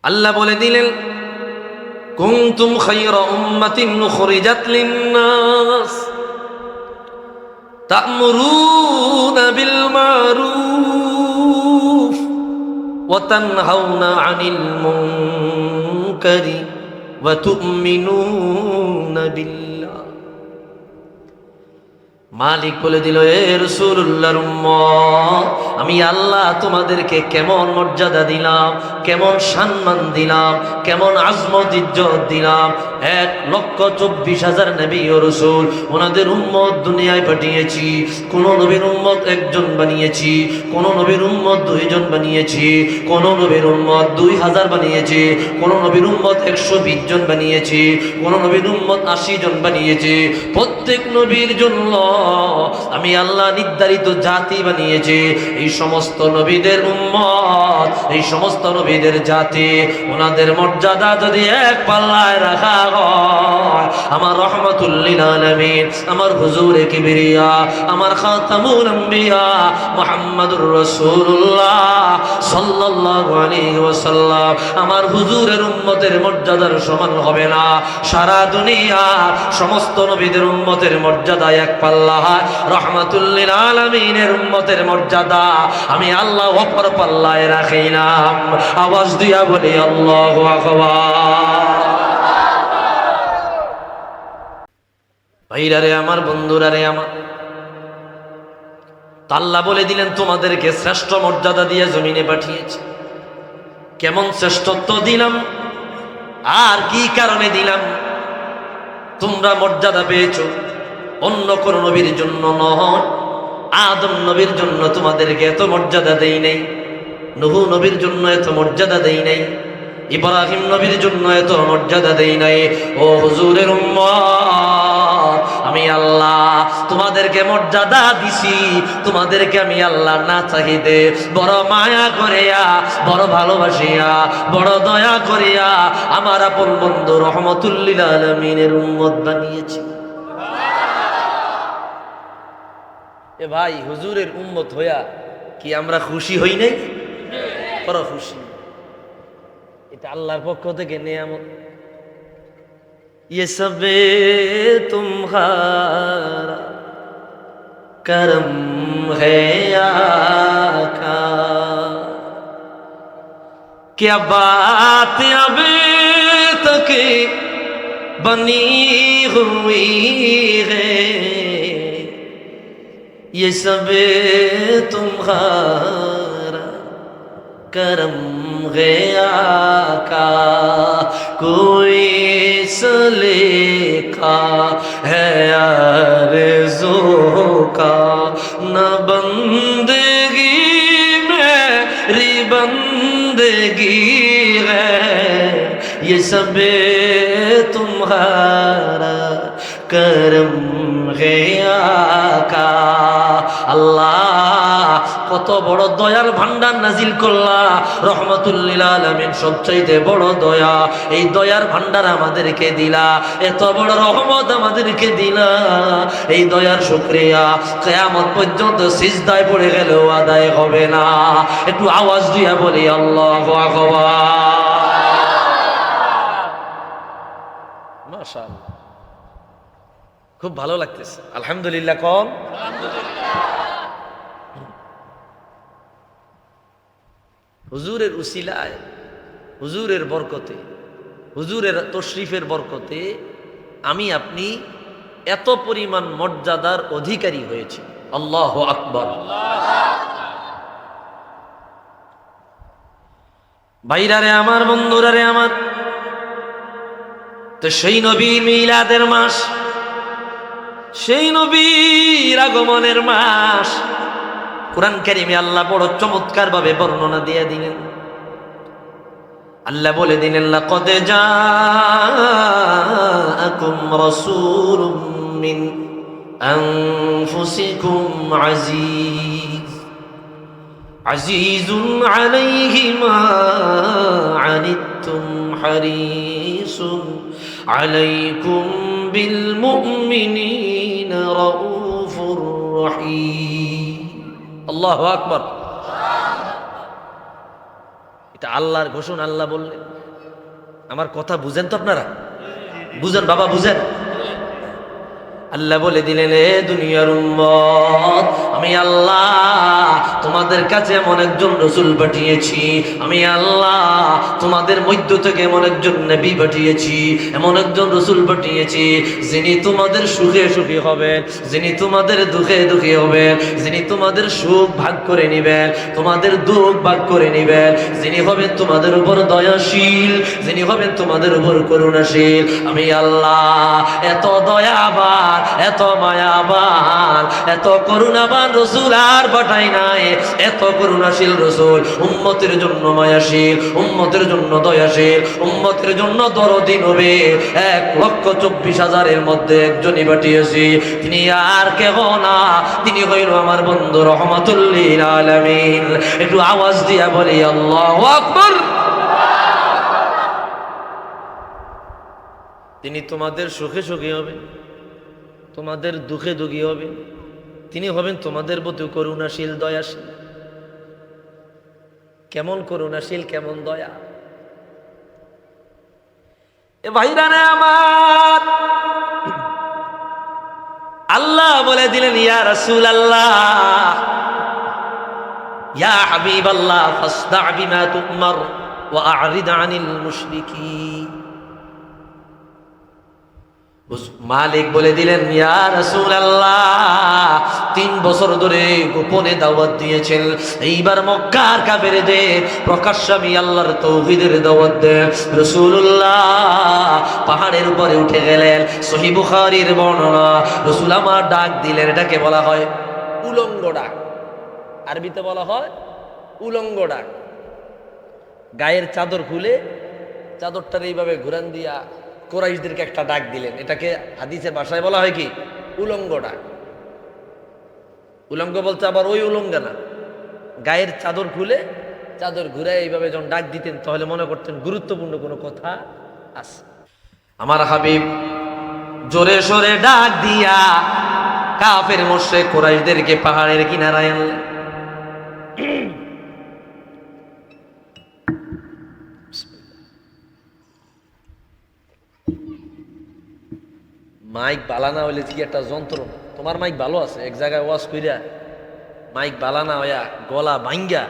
আল্লাহ বলে দিলেন, কুনতুম খায়রা উম্মাতিন উখরিজাত লিন-নাস তা'মুরুনা বিল মা'রুফ ওয়া তানহাউনা আনিল মুনকারি ওয়া তু'মিনুনা বিল্লাহ। মালিক বলে দিল, এ রাসূলুল্লাহর উম্মত, আমি আল্লাহ তোমাদেরকে কেমন মর্যাদা দিলাম, কেমন সম্মান দিলাম, কেমন আজমত ইজ্জত দিলাম। 1,24,000 নবী ও রাসূল, ওনাদের উম্মত দুনিয়ায় পাঠিয়েছি। কোন নবীর উম্মত একজন বানিয়েছি, কোন নবীর উম্মত 2 জন বানিয়েছি, কোন নবীর উম্মত 2000 বানিয়েছি, কোন নবীর উম্মত 120 জন বানিয়েছি, কোন নবীর উম্মত 80 জন বানিয়েছি। প্রত্যেক নবীর জন্য আমি আল্লাহ নির্ধারিত জাতি বানিয়েছি। এই সমস্ত নবীদের উম্মত, এই সমস্ত নবীদের জাতি, ওনাদের মর্যাদা যদি এক পাল্লায় রাখা হয়, আমার রহমাতুল লিল আলামিন, আমার হুজুরে কিবরিয়া, আমার খাতামুল আম্বিয়া মুহাম্মাদুর রাসূলুল্লাহ সাল্লাল্লাহু আলাইহি ওয়াসাল্লাম, আমার হুজুরের উম্মতের মর্যাদার সমান হবে না। সারা দুনিয়ার সমস্ত নবীদের উম্মতের মর্যাদা এক পাল্লা, রহমাতুল লিল আলামিনের উম্মতের মর্যাদা আমি আল্লাহ অপর পাল্লায় রাখিলাম। আওয়াজ দিয়া বলি আল্লাহু আকবার। ভাইরা রে আমার, বন্ধুরা রে আমার, আল্লাহ বলে দিলেন, তোমাদেরকে শ্রেষ্ঠ মর্যাদা দিয়ে জমিনে পাঠিয়েছি। কেমন শ্রেষ্ঠত্ব দিলাম আর কি কারণে দিলাম? তোমরা মর্যাদা পেয়েছো অন্য কোন নবীর জন্য নয়। আদম নবীর জন্য তোমাদেরকে এত মর্যাদা দেই নাই, নূহ নবীর জন্য এত মর্যাদা দেই নাই, ইব্রাহিম নবীর জন্য এত মর্যাদা দেই নাই। ও হুজুরের উম্মত, আমি আল্লাহ তোমাদেরকে মর্যাদা দিছি। তোমাদেরকে আমি আল্লাহ না চাহিদে বড় মায়া করিয়া, বড় ভালোবাসিয়া, বড় দয়া করিয়া আমার আপন বন্ধু রহমাতুল লিল আলামিনের উম্মত বানিয়েছি। এ ভাই, হুজুরের উম্মত হইয়া কি আমরা খুশি হই নাই? বড় খুশি। এটা আল্লাহর পক্ষ থেকে নিয়ামত। ये सब तुम्हारा करम है आका, क्या बात अभी तक बनी हुई है, ये सब तुम्हारा करम है आका, कोई सलेखा है आरज़ू का, न बंदगी मेरी बंदगी है, ये सब तुम्हारा करम है आका। আল্লাহ কত বড় দয়ার ভান্ডার নাজিল করলা, রহমাতুল লিল আলামিন সবচাইতে বড় দয়া। এই দয়ার ভান্ডার আমাদেরকে দিলা, এত বড় রহমত আমাদেরকে দিলা। এই দয়ার শুকরিয়া কিয়ামত পর্যন্ত সিজদায় পড়ে গেলেও আদায় হবে না। একটু আওয়াজ দিয়া বলি আল্লাহু আকবার। মাশাআল্লাহ, খুব ভালো লাগতেছে। আলহামদুলিল্লাহ কোন? হুজুরের উসিলায়, হুজুরের বরকতে, হুজুরের তশরিফের বরকতে আমি আপনি এত পরিমাণ মর্যাদার অধিকারী হয়েছি। আল্লাহু আকবার। ভাইরা রে আমার, বন্ধুরা রে আমার, তো সেই নবীর মিলাদের মাস, সেই নবীর আগমনের মাস কুরআন কারীমে আল্লাহ বড় চমৎকার ভাবে বর্ণনা দিয়ে দিলেন। আল্লাহ বলে দিলেন, লাকাদ জাআকুম রাসূলুম মিন আনফুসিকুম আজিজুন আলাইহি মা আনিতুম হারিসুন আলাইকুম বিল মুমিনিনা রাউফুর রহিম। আল্লাহু আকবার। এটা আল্লাহর ঘোষণা। আল্লাহ বললেন আমার কথা বুঝেন তো আপনারা? বুঝেন বাবা, বুঝেন। আল্লাহ বলে দিলেন, এ দুনিয়ার উম্মত, আমি আল্লাহ তোমাদের কাছে এমন একজন রসুল পাঠিয়েছি, আমি আল্লাহ তোমাদের মধ্য থেকে এমন একজন নবী পাঠিয়েছি, এমন একজন রসুল পাঠিয়েছি, যিনি তোমাদের সুখে সুখী হবেন, যিনি তোমাদের দুঃখে দুঃখী হবেন, যিনি তোমাদের সুখ ভাগ করে নিবেন, তোমাদের দুঃখ ভাগ করে নিবেন, যিনি হবেন তোমাদের উপর দয়াশীল, যিনি হবেন তোমাদের উপর করুণাশীল। আমি আল্লাহ এত দয়াবান, এত মায়াবান, এত করুণাবান রসুল আর পাঠাই নাই। এত করুণাশীল রসুল, উম্মতের জন্য মায়াশীল, উম্মতের জন্য দয়াশীল, উম্মতের জন্য দরদি নবী 1,24,000-এর মধ্যে একজনই পাঠিয়েছি। তিনি আর কেহ না, তিনি হইল আমার বন্ধু রহমাতুল লিল আলামিন। একটু আওয়াজ দিয়া বলি আল্লাহু আকবার। তিনি তোমাদের সুখে সুখী হবেন, তোমাদের দুঃখে দুঃখী হবেন, তিনি হবেন তোমাদের প্রতি করুণাশীল, দয়াশীল। কেমন করুণাশীল, কেমন দয়া! এ ভাইরা রে আমার, আল্লাহ বলে দিলেন, ইয়া রাসূলুল্লাহ, ইয়া হাবিবাল্লাহ, ফাসদা' বিমা তু'মার ওয়া আ'রিদ আনিল মুশরিকিন। মালিক বলে দিলেন, ইয়া রাসূলুল্লাহ, 3 বছর ধরে গোপনে দাওয়াত দিয়েছেন, এইবার মক্কার কাফেরদের প্রকাশ্যে আমি আল্লাহর তাওহীদের দাওয়াত দেন। রাসূলুল্লাহ পাহাড়ের উপরে উঠে গেলেন। সহিহ বুখারীর বর্ণনা, রাসূল আমার ডাক দিলেন, এটাকে বলা হয় উলঙ্গ ডাক, আরবিতে বলা হয় উলঙ্গ ডাক। গায়ের চাদর খুলে চাদরটার এইভাবে ঘুরান দিয়া কুরাইশদেরকে একটা ডাক দিলেন। এটাকে হাদিসের ভাষায় বলা হয় কি? উলঙ্গ ডাক। উলঙ্গ বলতে আবার ওই উলঙ্গ না, গায়ের চাদর খুলে চাদর ঘুরে এইভাবে যখন ডাক দিতেন, তাহলে মনে করতেন গুরুত্বপূর্ণ কোনো কথা আছে। আমার হাবিব জোরে সোরে ডাক দিয়া কাফের মুশরিক কুরাইশদেরকে পাহাড়ের কিনারায় আনলেন। মাইক বালানা হইলে কি একটা যন্ত্রণা। তোমার মাইক ভালো আছে, এক জায়গায় ওয়াজ কইরা মাইক বালানা হইয়া গলা ভাঙ্গা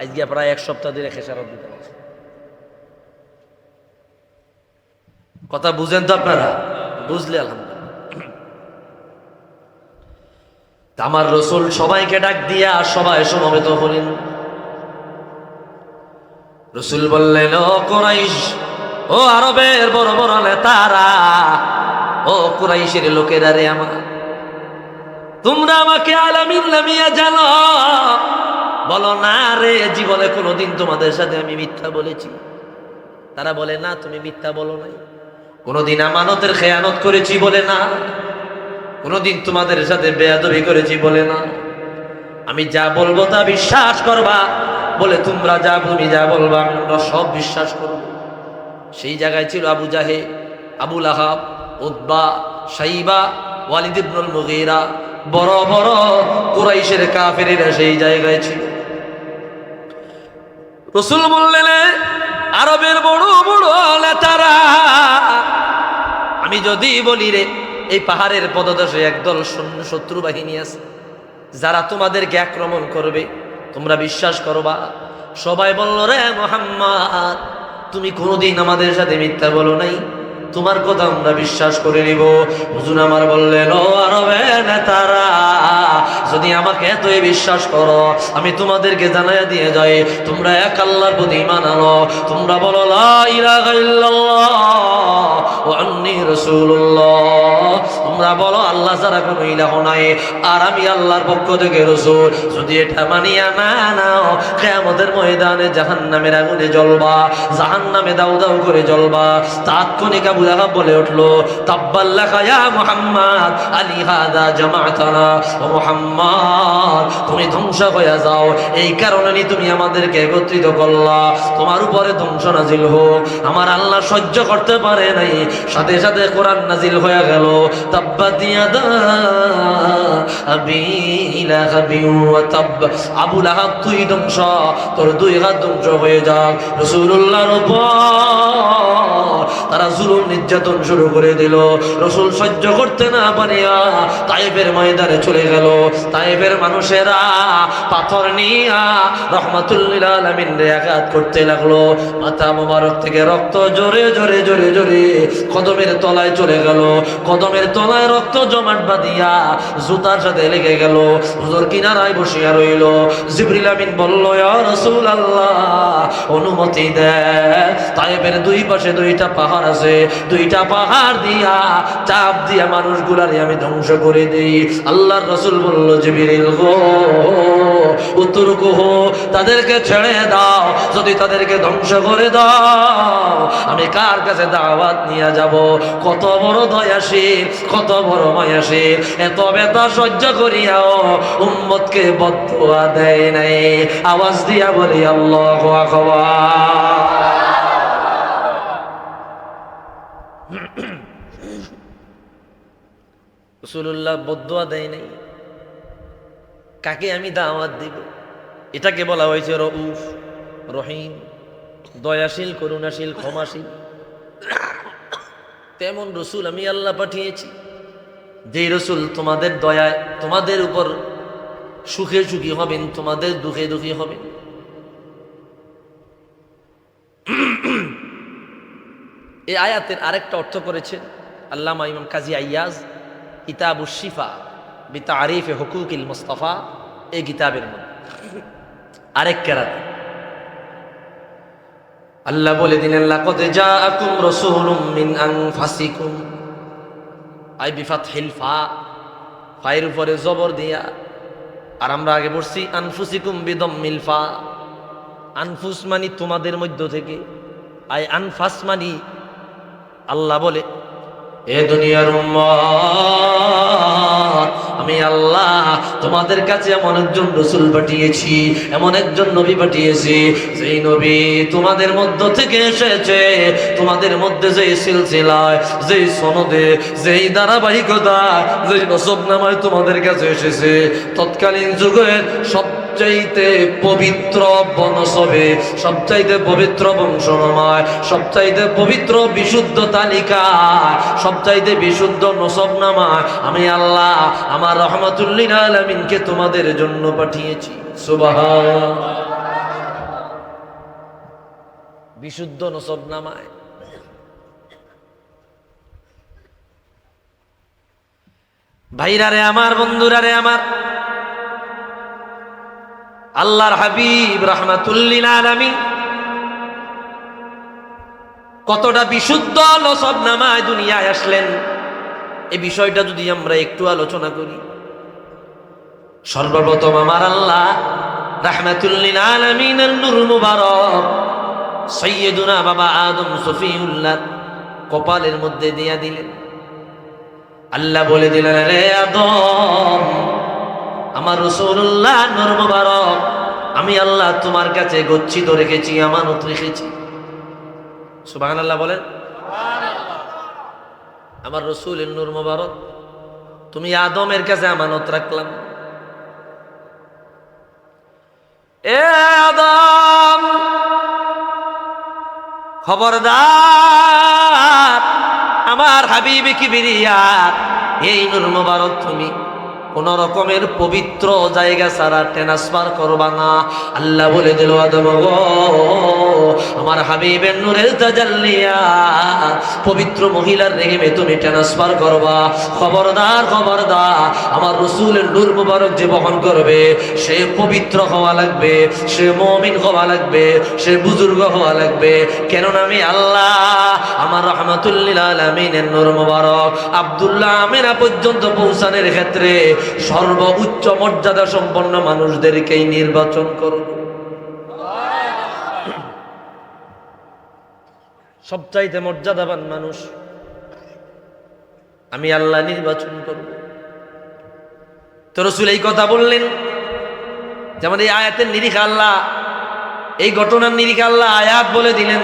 আজকে প্রায় 1 সপ্তাহ ধরে খেসারত দিতে আছে। কথা বুঝেন তো আপনারা? বুঝলে আলহামদুলিল্লাহ। আমার রসুল সবাইকে ডাক দিয়া সবাই সমবেত হলেন। রসুল বললেন, ও কুরাইশ, ও আরবের বড় বড় নেতারা, ও কুরাইশের লোকেরা রে আমার, তোমরা আমাকে আলামিন নামিয়ে জানো। বলো না রে, জীবনে কোনোদিন তোমাদের সাথে আমি মিথ্যা বলেছি? তারা বলে, না তুমি মিথ্যা বলো নাই। কোনোদিন আমানতের খেয়ানত করেছি? বলে না। কোনোদিন তোমাদের সাথে বেয়াদবি করেছি? বলে না। আমি যা বলবো তা বিশ্বাস করবা? বলে তোমরা তুমি যা বলবা আমরা সব বিশ্বাস করব। সেই জায়গায় ছিল আবু জাহেল, আবু লাহাব, উতবা, শাইবা, ওয়ালিদ ইবনুল মুগীরা, বড় বড় কুরাইশের কাফেরেরা সেই জায়গায় ছিল। রাসূল বললেন, আরবের বড় বড় নেতারা, আমি যদি বলি রে, এই পাহাড়ের পদদেশে একদল শত্রু বাহিনী আছে, যারা তোমাদেরকে আক্রমণ করবে, তোমরা বিশ্বাস করবা? সবাই বলল, রে মুহাম্মদ, তুমি কোনোদিন আমাদের সাথে মিথ্যা বলো নাই, তোমার কথা আমরা বিশ্বাস করে নিব। হুজুর আমার বললেন, ও আরবের নেতারা, যদি আমাকে এতই বিশ্বাস করো, আমি তোমাদেরকে জানাইয়া দিয়ে যাই, তোমরা এক আল্লাহর প্রতি ঈমান আনো, তোমরা বলো লা ইলাহা ইল্লাল্লাহ ওয়া আন্নী রাসূলুল্লাহ, তোমরা বলো আল্লাহ ছাড়া কোনো ইলাহ নাই, আর আমি আল্লাহর পক্ষ থেকে রাসূল। যদি এটা মানিয়া না নাও, কিয়ামতের ময়দানে জাহান্নামের আগুনে জ্বলবা, জাহান্নামে দাউ দাউ করে জ্বলবা। তাৎক্ষণিক আবু লাহাব বলে উঠলো, তাব্বাল্লাকা ইয়া মুহাম্মদ আলী হাদা জামাতানা, ও মুহাম্মদ, তুমি ধ্বংস হয়ে যাও, এই কারণে তুমি আমাদেরকে একত্রিত করলা, তোমার উপরে ধ্বংস নাজিল হোক। আমার আল্লাহ সহ্য করতে পারে নাই, সাথে সাথে কোরআন নাজিল হয়ে গেল, তাব্বাত ইয়াদা আবি লাহাবি ওয়া তাব, আবু লাহাব তুই ধ্বংস, তোর 2 হাত ধ্বংস হয়ে যাক। রাসূলুল্লাহর উপর নির্যাতন শুরু করে দিল। রসুল সহ্য করতে না পারিয়া তায়েফের ময়দানে চলে গেল। তায়েফের মানুষেরা পাথর নিয়া রহমাতুল লিল আলামিন রে আঘাত করতে লাগলো। মাথা মোবারক থেকে রক্ত জোরে জোরে জোরে জোরে কদমের তলায় চলে গেল। কদমের তলায় রক্ত জমাট বাঁধিয়া জুতার সাথে লেগে গেল। হুজুর কিনারায় বসিয়া রইল। জিবরিল আমিন বলল, ইয়া রাসূলুল্লাহ, অনুমতি দেন। তায়েফের দুই পাশে দুইটা পাহাড় আছে, দুইটা পাহাড় দিয়া চাপ দিয়া মানুষগুলারে আমি ধ্বংস করে দেই। আল্লাহর রাসূল বলল, জিবরিল গো, উতরকুহু, তাদেরকে ছেড়ে দাও। যদি তাদেরকে ধ্বংস করে দাও, আমি কার কাছে দাওয়াত নিয়ে যাব? কত বড় দয়াশীল, কত বড় মায়াশীল। এত ব্যথা সহ্য করিয়াও উম্মতকে বদদুয়া দেয় নাই। আওয়াজ দিয়া বলি আল্লাহু আকবার। রাসূলুল্লাহ বদদুয়া দেয় নাই। কাকে আমি দাওয়াত দিব? এটাকে বলা হয়েছে রউফ, রহিম, দয়াশীল, করুণাশীল, ক্ষমাশীল। তেমন রসুল আমি আল্লাহ পাঠিয়েছি, যে রসুল তোমাদের দয়ায়, তোমাদের উপর সুখে সুখী হবেন, তোমাদের দুঃখে দুঃখী হবেন। এই আয়াতের আরেকটা অর্থ করেছেন আল্লামা ইমাম কাজী আইয়াজ কিতাবুশ শিফা বিতারিফে হুকুকিল মুস্তাফা, এই কিতাবের মধ্যে আরেক কেরাত আল্লাহ বলে দিলেন, লাকাদ জাআকুম রাসূলুম মিন আনফুসিকুম, আই বিফাতহিল ফা, ফায়ের উপরে জবর দিয়া। আর আমরা আগে পড়ছি আনফুসিকুম বিদম্মিল ফা। আনফুস মানি তোমাদের মধ্য থেকে, আই আনফাস মানি আল্লাহ বলে, এ দুনিয়ার উম্মত, আমি আল্লাহ তোমাদের কাছে এমন একজন রাসূল পাঠিয়েছি, এমন একজন নবী পাঠিয়েছি, যেই নবী তোমাদের মধ্য থেকে এসেছে। তোমাদের মধ্যে যেই সিলসিলায়, যেই সনদে, যেই ধারাবাহিকতা, যেই নসবনামায় তোমাদের কাছে এসেছে, তৎকালীন যুগের সবচাইতে পবিত্র বনসবে, সবচাইতে পবিত্র বংশনামায়, সবচাইতে পবিত্র বিশুদ্ধ তালিকা, সবচাইতে বিশুদ্ধ নসবনামায় আমি আল্লাহ আমার রহমাতুল লিল আলামিনকে তোমাদের জন্য পাঠিয়েছি। সুবহানাল্লাহ। বিশুদ্ধ নসবনামায়। ভাইরা রে আমার, বন্ধুরা রে আমার, আল্লাহর হাবিব রাহমাতুল লিল আলামিন কতটা বিশুদ্ধ নসবনামায় দুনিয়ায় আসলেন, এই বিষয়টা যদি আমরা একটু আলোচনা করি। সর্বপ্রথম আমার আল্লাহ রাহমাতুল লিল আলামিনের নূর মুবারক সাইয়্যিদুনা বাবা আদম সফিউল্লাহ কপালের মধ্যে দিয়া দিলেন। আল্লাহ বলে দিলেন, রে আদম, আমার রাসূলুল্লাহ নূর মুবারক আমি আল্লাহ তোমার কাছে গচ্ছিত রেখেছি, আমানত রেখেছি। সুবহানাল্লাহ বলেন। আমার রাসূলের নূর মুবারক তুমি আদমের কাছে আমানত রাখলাম। এ আদম, খবরদার, আমার হাবিবে কিবরিয়া এই নূর মুবারক তুমি কোন রকমের পবিত্র জায়গা ছাড়া ট্রান্সফার করবা না। আল্লাহ বলে দিল, আদম গো, আমার হাবিবের নূরের তাজাল্লিয়া পবিত্র মহিলার রেহেমে তুমি ট্রান্সফার করবা। খবরদার, খবরদার, আমার রাসূলের নূর মুবারক যে বহন করবে সে পবিত্র হওয়া লাগবে, সে মুমিন হওয়া লাগবে, সে বুজুর্গ হওয়া লাগবে। কেননা আমি আল্লাহ আমার রাহমাতুল লিল আলামিনের নূর মুবারক আব্দুল্লাহ আমিনা পর্যন্ত পৌঁছানোর ক্ষেত্রে সর্বোচ্চ মর্যাদা সম্পন্ন মানুষদেরকেই নির্বাচন করব। সবচাইতে মর্যাদাবান মানুষ আমি আল্লাহ নির্বাচন করব। তো রাসূল এই কথা বললেন, যেমন এই আয়াতের নিরিখে আল্লাহ, এই ঘটনার নিরিখে আল্লাহ আয়াত বলে দিলেন।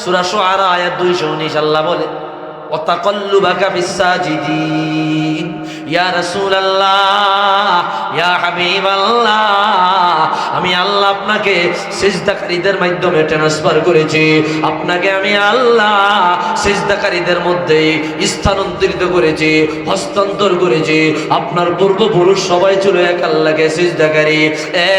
সূরা শুআরা আয়াত 219 আল্লাহ বলে, ওয়াতাকাল্লুবাকা ফিস সাজিদিন, ইয়া রাসূলুল্লাহ, ইয়া হাবিবাল্লাহ, আমি আল্লাহ আপনাকে সিজদাকারীদের মাধ্যমে ট্রান্সফার করেছি, আপনাকে আমি আল্লাহ সিজদাকারীদের মধ্যে স্থানান্তরিত করেছি, হস্তান্তর করেছি। আপনার পূর্বপুরুষ সবাই ছিল এক আল্লাহকে সিজদাকারী,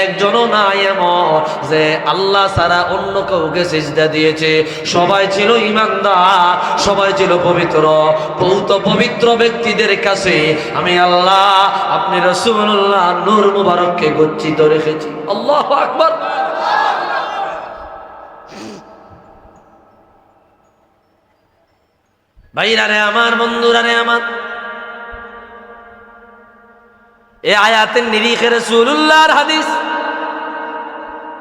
একজনও না এমন যে আল্লাহ ছাড়া অন্য কাউকে সিজদা দিয়েছে। সবাই ছিল ঈমানদার, সবাই ছিল পবিত্র। বহুত পবিত্র ব্যক্তিদের কাছে আমি আল্লাহ আপনি রাসূলুল্লাহ নূর মুবারককে গচ্ছিত রেখেছি। আল্লাহু আকবার। ভাইরা রে আমার, বন্ধুরা রে আমার, এই আয়াতের নিরিখে রাসূলুল্লাহর হাদিস।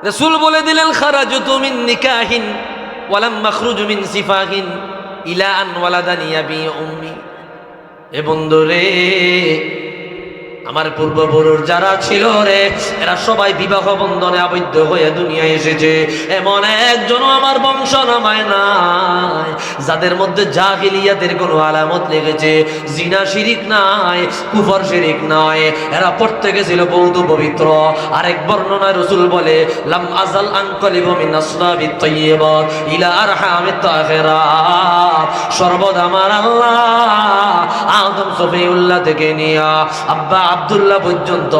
রাসূল বলে দিলেন, খারাজতু মিন নিকাহিন ওয়ালাম মাখরুজু মিন সিফাহিন ইলা আন ওয়ালাদানি আবি উম্মি। এ বন্ধুরে, আমার পূর্বপুরুষ যারা ছিল রে, এরা সবাই বিবাহ বন্ধনে আবদ্ধ হয়ে দুনিয়ায় এসেছে। এমন একজনও আমার বংশ নামায় নাই যাদের মধ্যে জাহিলিয়াতের কোনো আলামত লেগেছে। জিনা শিরিক নাই, কুফর শিরিক নাই, এরা প্রত্যেকে ছিল বহুত পবিত্র। আরেক বর্ণনায় রাসূল বলে, লাম আযাল আনকালিবু মিন আসলাবিত তাইয়্যিবাত ইলা আরহামিত তাহিরাত। সর্বদা আমার আল্লাহ আদম সফিউল্লাহ থেকে নিয়া আব্বা আব্দুল্লাহ পর্যন্ত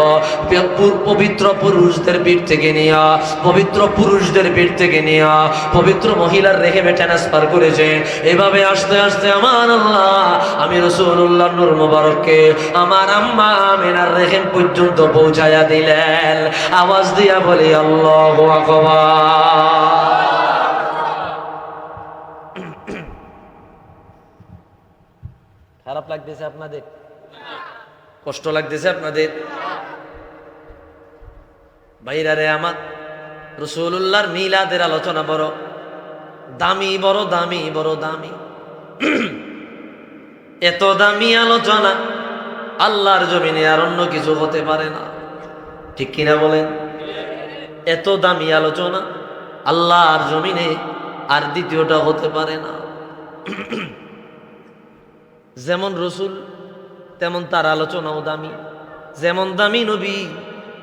পবিত্র পুরুষদের পেট থেকে নিয়া, পবিত্র পুরুষদের পেট থেকে নিয়া পবিত্র মহিলার রেহেমে ট্রান্সফার করেছে। এভাবে আস্তে আস্তে আমার আল্লাহ আমি রাসূলুল্লাহ নূর মুবারককে আমার আম্মা আমিনার রেহেম পর্যন্ত পৌঁছায়া দিলেন। আওয়াজ দিয়া বলি আল্লাহু আকবার। খারাপ লাগতেছে আপনাদের? কষ্ট লাগতেছে আপনাদের? ভাইরা রে আমার, রাসূলুল্লাহর মিলাদের আলোচনা বড় দামি, বড় দামি, বড় দামি। এত দামি আলোচনা আল্লাহর জমিনে আর অন্য কিছু হতে পারে না, ঠিক কিনা বলেন? এত দামি আলোচনা আল্লাহর জমিনে আর দ্বিতীয়টা হতে পারে না। যেমন রসুল তেমন তার আলোচনাও দামি, যেমন দামি নবী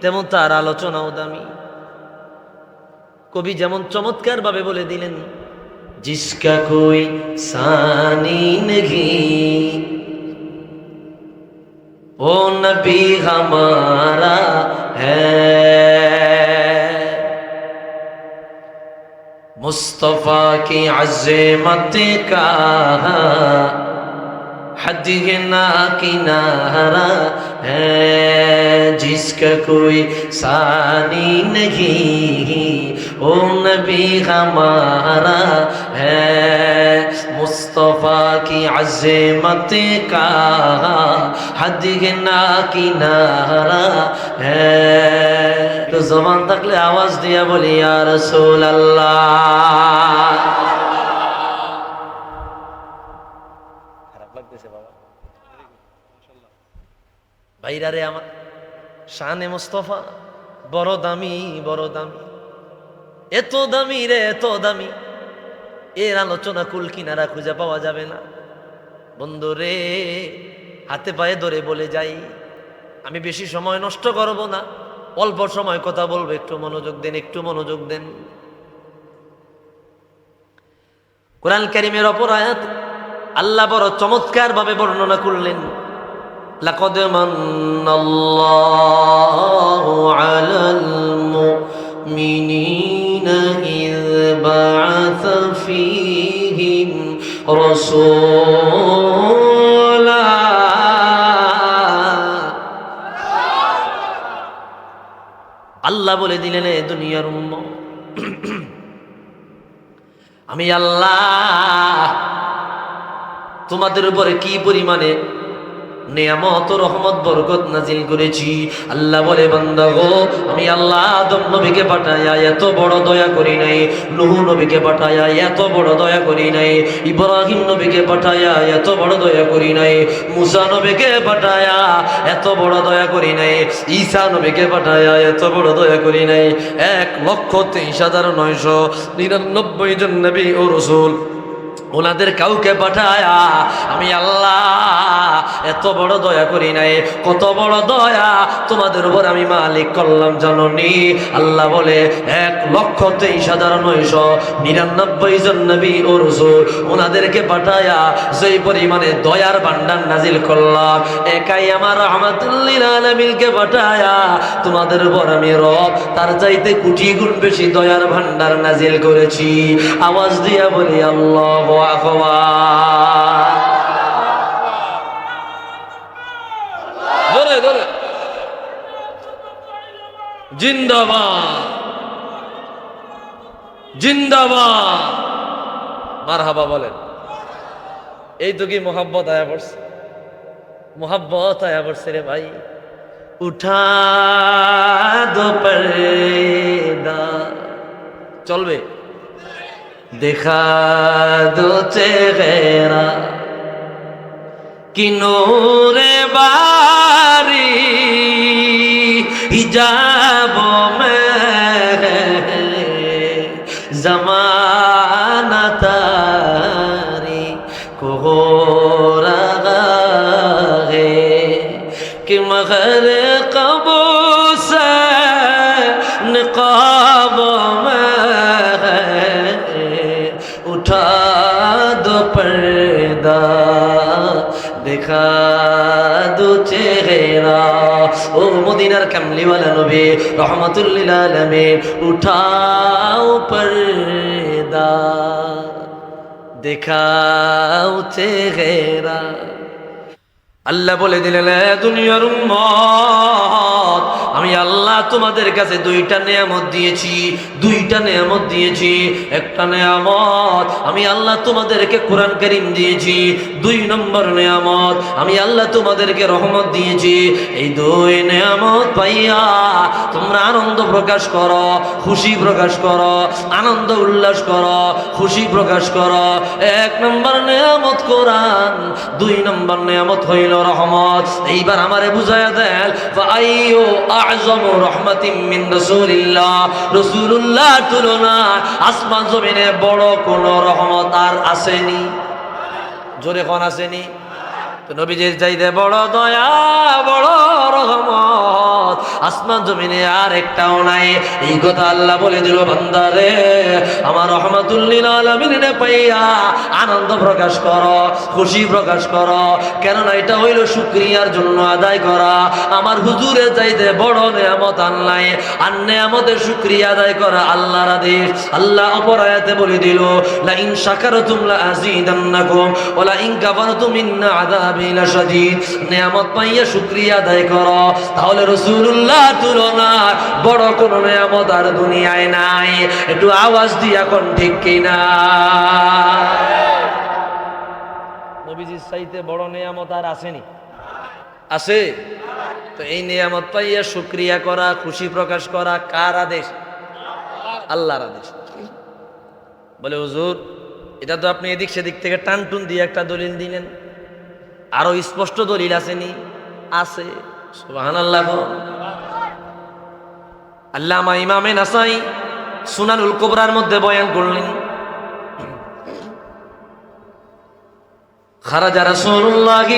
তেমন তার আলোচনাও দামি। কবি যেমন চমৎকার ভাবে বলে দিলেন, জিসকা কোই সানি নেহি ও নবী হামারা হ্যায়, মুস্তফা কি আজমত কা हद ना किनारा है, जिसका कोई सानी नहीं ओ नबी हमारा है, मुस्तफा की अज़मत का हद ना किनारा है। तो ज़बान तकले आवाज़ दिया बोली या रसूल अल्लाह। ভাইরা রে আমার, শানে মুস্তফা বড় দামি, বড় দামি, এত দামি রে, এত দামি, এর আলোচনা কুল কিনারা খুঁজে পাওয়া যাবে না। বন্ধু রে, হাতে পায়ে ধরে বলে যাই, আমি বেশি সময় নষ্ট করব না, অল্প সময় কথা বলবো, একটু মনোযোগ দেন, একটু মনোযোগ দেন। কোরআন কারীমের অপর আয়াত আল্লাহ বড় চমৎকার ভাবে বর্ণনা করলেন, লাকাদ মান্নাল্লাহু আলাল মুমিনিনা ইয বা'আসা ফীহিম রাসূলা। আল্লাহ বলে দিলেন, এ দুনিয়ার উম্মত, আমি আল্লাহ তোমাদের উপরে কি পরিমাণে নেয়ামত রহমত বরকত নাজিল করেছি। আল্লাহ বলে, বান্দা গো, আমি আল্লাহ আদম নবীকে পাঠায়া এত বড় দয়া করি নাই, নূহ নবীকে পাঠায়া এত বড় দয়া করি নাই, ইব্রাহিম নবীকে পাঠায়া এত বড় দয়া করি নাই, মুসা নবীকে পাঠায়া এত বড় দয়া করি নাই, ঈসা নবীকে পাঠায়া এত বড় দয়া করি নাই। 1,23,999 জন নবী ও রাসূল ওনাদের কাউকে পাঠায়া আমি আল্লাহ এত বড় দয়া করি নাই, কত বড় দয়া তোমাদের উপর আমি মালিক করলাম জাননি। আল্লাহ বলে 1,23,999 জন নবী ও রাসূল ওনাদেরকে পাঠায়া যেই পরিমাণে দয়ার ভান্ডার নাজিল করলাম, একাই আমার রাহমাতুল লিল আলামিনকে পাঠায়া তোমাদের উপর আমি রব তার চাইতে কোটি গুণ বেশি দয়ার ভান্ডার নাজিল করেছি। আওয়াজ দিয়া বলি আল্লাহু আকবার। ধরে ধরে জিন্দাবাদ জিন্দাবাদ মারহাবা বলেন। এই তো কি মোহাব্বত আয়া পড়ছে, মোহাব্বত আয়া পড়ছে রে ভাই। উঠা দো পর্দা চলবে, দেখা দো চেহারা কি নূরে বারি হিজাব মে জমানা তারি কো হে कि मगर कबू से निकाब में उठा दो पर्दा दिखा दो चेहरा। ओ मदीनार कमली वाला नबी रहमतुल लिल आलमीन उठाओ पर्दा दिखाओ चेहरा। আল্লাহ বলে দিলেন দুনিয়ার উম্মত আমি আল্লাহ তোমাদের কাছে দুইটা নিয়ামত দিয়েছি, দুইটা নিয়ামত দিয়েছি। একটা নিয়ামত আমি আল্লাহ তোমাদেরকে কোরআন কারীম দিয়েছি, 2 নম্বর নিয়ামত আমি আল্লাহ তোমাদেরকে রহমত দিয়েছি। এই 2 নিয়ামত পাইয়া তোমরা আনন্দ প্রকাশ করো, খুশি প্রকাশ করো, আনন্দ উল্লাস করো, খুশি প্রকাশ করো। 1 নম্বর নিয়ামত কোরআন, 2 নম্বর নিয়ামত হইল রহমত। এইবার আমারে বুঝায়া দেন ফাআইয়ু আযমু রাহমাতিন মিন রাসূলিল্লাহ, রাসূলুল্লাহ তুলনা আসমান জমিনে বড় কোন রহমত আর আসেনি। জোরে কোন আসেনি? তো নবীজির চাইতে বড় দয়া, বড় রহমত আসমান জমিনে আর একটাও নাই। এই কথা আল্লাহ বলে দিল বান্দারে আমার রহমাতুল লিল আলামিন পাইয়া আনন্দ প্রকাশ করো, খুশি প্রকাশ করো। কেননা এটা হইল শুকরিয়ার জন্য আদায় করা। আমার হুজুরের চাইতে বড় নেয়ামত আর নাই, আর নেয়ামতের শুকরিয়া আদায় করা আল্লাহর আদেশ। আল্লাহ অপর আয়াতে বলে দিল লা ইন শাকারতুম লা আযীদান্নাকুম ওয়া লা ইন কাফারতুম ইন্না আযাব নেয়ামত পাইয়া শুকরিয়া আদায় করো, তাহলে রাসূলুল্লাহ তুলনা বড় কোন নেয়ামত আর দুনিয়ায় নাই। একটু আওয়াজ দিয়া কোন ঠিক কিনা? নবীজির চাইতে বড় নেয়ামত আর আসেনি? আছে। তো এই নেয়ামত পাইয়া শুকরিয়া করা, খুশি প্রকাশ করা কার আদেশ? আল্লাহর আদেশ। বলে হুজুর এটা তো আপনি এদিক সেদিক থেকে টানটুন দিয়ে একটা দলিল দিলেন, আরো স্পষ্ট দলিল আসেনি? আছে। সুবহানাল্লাহ। আল্লামা ইমামে নাসাই সুনানুল কুবরার মধ্যে বয়ান করলেন খারাজা রাসূলুল্লাহ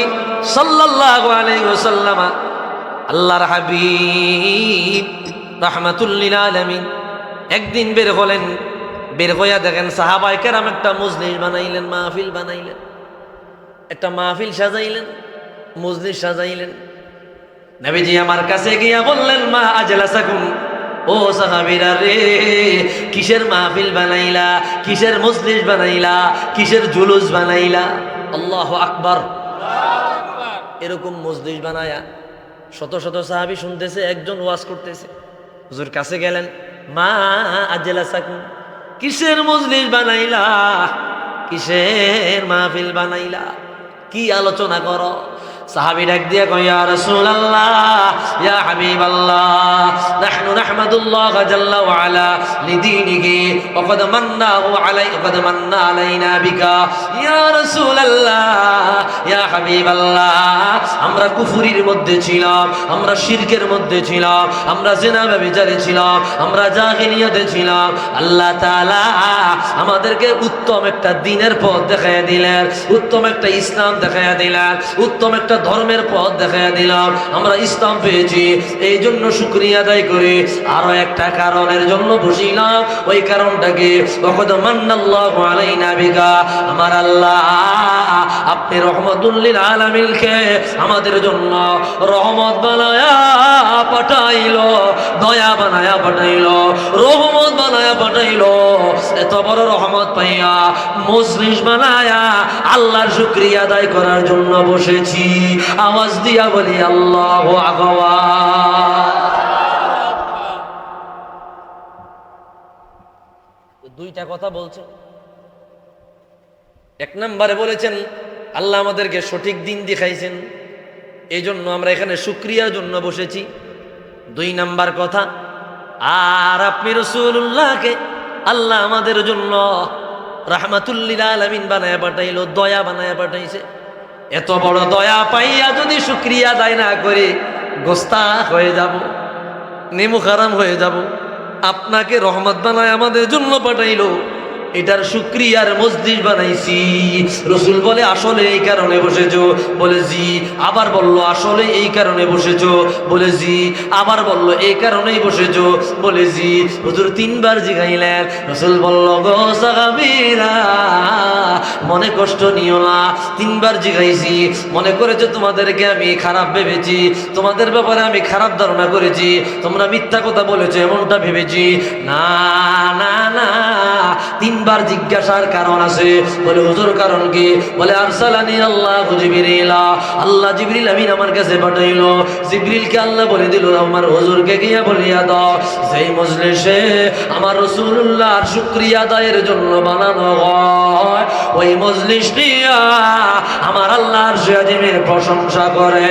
সাল্লাল্লাহু আলাইহি ওয়াসাল্লাম, আল্লাহর হাবিব রাহমাতুল লিল আলামিন একদিন বের হলেন। বের হইয়া দেখেন সাহাবায়ে কেরাম একটা মজলিস বানাইলেন, মাহফিল বানাইলেন, একটা মাহফিল সাজাইলেন, মজলিস সাজাইলেন। নবীজি আমার কাছে গিয়া বললেন মা আজলাসাকুম, ও সাহাবীরা রে কিসের মাহফিল বানাইলা, কিসের মজলিস বানাইলা, কিসের জুলুস বানাইলা? আল্লাহু আকবার। এরকম মজলিস বানায়া শত শত সাহাবী শুনতেছে, একজন ওয়াজ করতেছে। হুজুর কাছে গেলেন, মা আজলাসাকুম, কিসের মজলিস বানাইলা, কিসের মাহফিল বানাইলা, কি আলোচনা করো? সাহাবী ডাক দিয়ে কয় ইয়া রাসূলুল্লাহ ইয়া হাবিবাল্লাহ নাহনু নাহমাদুল্লাহ জাল্লা ওয়া আলা লিদীনিহি ওয়া ক্বাদ মান্না আলাইনা বিকা ইয়া রাসূলুল্লাহ ইয়া হাবিবাল্লাহ আমরা কুফরির মধ্যে ছিলাম, আমরা শিরকের মধ্যে ছিলাম, আমরা জিনা ব্যভিচারে ছিলাম, আমরা জাহিলিয়াতে ছিলাম। আল্লাহ তাআলা আমাদেরকে উত্তম একটা দ্বীনের পথ দেখাইয়া দিলেন, উত্তম একটা ইসলাম দেখাইয়া দিলেন, উত্তম একটা ধর্মের পথ দেখাইয়া দিলাম। আমরা ইসলাম পেয়েছি, এই জন্য শুকরিয়া আদায় করি। আরো একটা কারণের জন্য বসিলাম, ওই কারণটাকে ওয়াকাদ মান্নাল্লাহু আলাইনা বিকা, আমার আল্লাহ আপনি রহমাতুল লিল আলামিনকে আমাদের জন্য রহমত বানায়া পাঠাইলো, দয়া বানায়া পাঠাইলো, রহমত বানায়া পাঠাইলো। এত বড় রহমত পাইয়া মজলিস বানায়া আল্লাহর শুকরিয়া আদায় করার জন্য বসেছি। আওয়াজ দিয়া বলি আল্লাহু আকবার। দুইটা কথা বলছেন। এক নম্বরে বলেছেন আল্লাহ আমাদেরকে সঠিক দিন দেখাইছেন, এই জন্য আমরা এখানে শুকরিয়ার জন্য বসেছি। দুই নাম্বার কথা, আর আপনি রাসূলুল্লাহকে আল্লাহ আমাদের জন্য রাহমাতুল লিল আলামিন বানায়া পাঠাইলো, দয়া বানায়া পাঠাইছে। এত বড় দয়া পাইয়া যদি শুকরিয়া আদায় না করে গোস্তাখ হয়ে যাব, নেমু খারাম হয়ে যাব। আপনাকে রহমত বানায় আমাদের জন্য পাঠাইলো, এটার শুকরিয়ার মজলিস বানাইছি। রসুল বলে আসলে এই কারণে বসেছো, বলে জি। আবার বলল আসলে এই কারণে বসেছো, বলে জি। আবার বলল এই কারণেই বসেছো, বলে জি। হুজুর তিনবার জিগাইলেন। রসুল বলল গো সাহাবীরা মনে কষ্ট নিও না, তিনবার জিগাইছি, মনে করেছো তোমাদেরকে আমি খারাপ ভেবেছি, তোমাদের ব্যাপারে আমি খারাপ ধারণা করেছি, তোমরা মিথ্যা কথা বলেছো এমনটা ভেবেছি। না না না, তিনবার জিজ্ঞাসার কারণ আছে। বলে হুজুর কারণ কি? বলে আরসালানি আল্লাহু জিবরিলা, আল্লাহ জিবরিল আমিন আমার কাছে পাঠাইলো। জিবরিলকে আল্লাহ বলে দিল আমার হুজুরকে গিয়ে বলিয়া দাও যেই মজলিসে আমার রাসূলুল্লাহর শুকরিয়া আদায়ের জন্য বানানো হয়, ওই মজলিস নিয়া আমার আল্লাহর আজিমের প্রশংসা করে।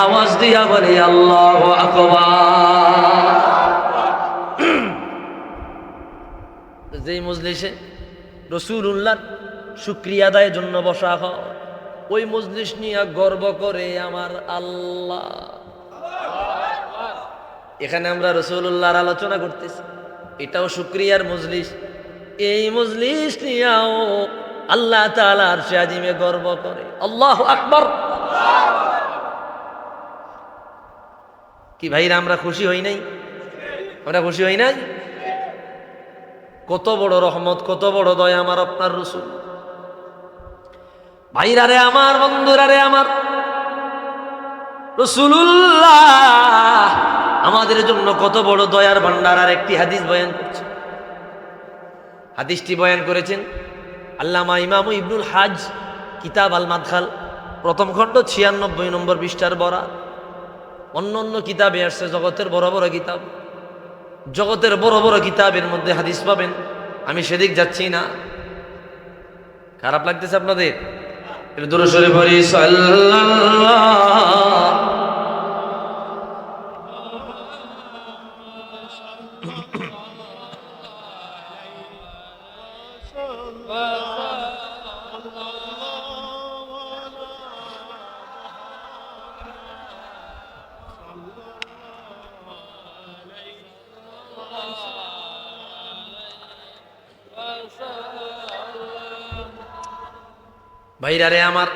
আওয়াজ দিয়া বলি আল্লাহু আকবার। যেই মজলিসে রাসূলুল্লাহর শুকরিয়া আদায়ের জন্য বসা হয়, ওই মজলিস নিয়ে গর্ব করে আমার আল্লাহ। এখানে আমরা রাসূলুল্লাহর আলোচনা করতেছি, এটাও শুকরিয়ার মজলিস। এই মজলিস নিয়েও আল্লাহ তাআলার আরশে আজিমে গর্ব করে। আল্লাহু আকবার। কি ভাইরা আমরা খুশি হই নাই? আমরা খুশি হই নাই? কত বড় রহমত, কত বড় দয়া আমার আপনার রাসূল। ভাইরা রে আমার, বন্ধুরা রে আমার, রাসূলুল্লাহ আমাদের জন্য কত বড় দয়ার ভান্ডার। আর একটি হাদিস বয়ান করছে, হাদিসটি বয়ান করেছেন আল্লামা ইমাম ইবনুল হাজ কিতাব আল মাদখাল, প্রথম খণ্ড 96 নম্বর পৃষ্ঠার বরা। অন্য অন্য কিতাবে আসছে জগতের বড় বড় কিতাব, জগতের বড় বড় কিতাবের মধ্যে হাদিস পাবেন। আমি সেদিক যাচ্ছি না। খারাপ লাগতেছে আপনাদের? একটু দূরে সরে পড়ি সাল্লাল্লাহ। ভাইরা রে আমার,